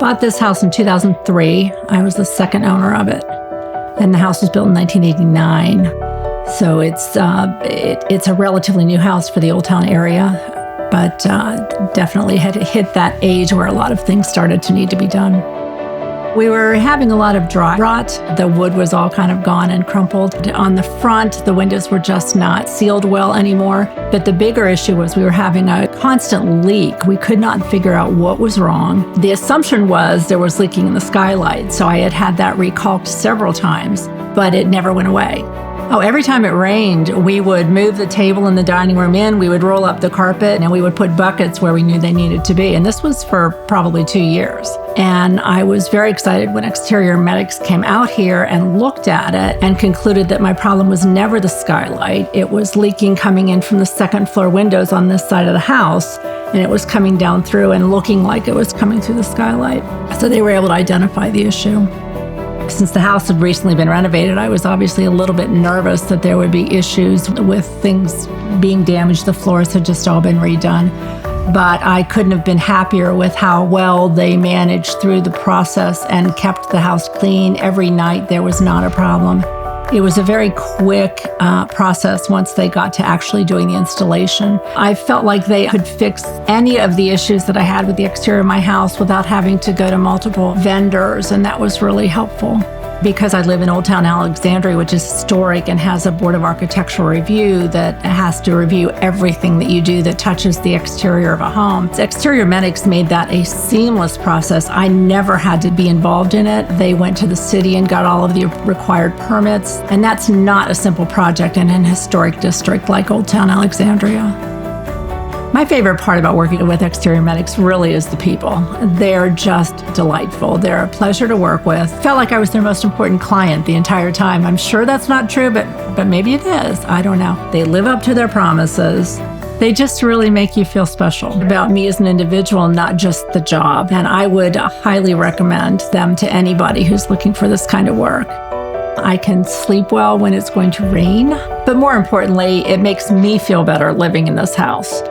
Bought this house in 2003. I was the second owner of it. And the house was built in 1989. So it's a relatively new house for the Old Town area, but definitely had hit that age where a lot of things started to need to be done. We were having a lot of dry rot. The wood was all kind of gone and crumpled. On the front, the windows were just not sealed well anymore. But the bigger issue was we were having a constant leak. We could not figure out what was wrong. The assumption was there was leaking in the skylights, so I had had that recalked several times, but it never went away. Oh, every time it rained, we would move the table in the dining room in, we would roll up the carpet, and we would put buckets where we knew they needed to be. And this was for probably 2 years. And I was very excited when exterior medics came out here and looked at it and concluded that my problem was never the skylight. It was leaking coming in from the second floor windows on this side of the house, and it was coming down through and looking like it was coming through the skylight. So they were able to identify the issue. Since the house had recently been renovated, I was obviously a little bit nervous that there would be issues with things being damaged. The floors had just all been redone. But I couldn't have been happier with how well they managed through the process and kept the house clean. Every night there was not a problem. It was a very quick process once they got to actually doing the installation. I felt like they could fix any of the issues that I had with the exterior of my house without having to go to multiple vendors, and that was really helpful. Because I live in Old Town Alexandria, which is historic and has a Board of Architectural Review that has to review everything that you do that touches the exterior of a home. Exterior medics made that a seamless process. I never had to be involved in it. They went to the city and got all of the required permits. And that's not a simple project in an historic district like Old Town Alexandria. My favorite part about working with exterior medics really is the people. They're just delightful. They're a pleasure to work with. Felt like I was their most important client the entire time. I'm sure that's not true, but maybe it is. I don't know. They live up to their promises. They just really make you feel special about me as an individual, not just the job. And I would highly recommend them to anybody who's looking for this kind of work. I can sleep well when it's going to rain, but more importantly, it makes me feel better living in this house.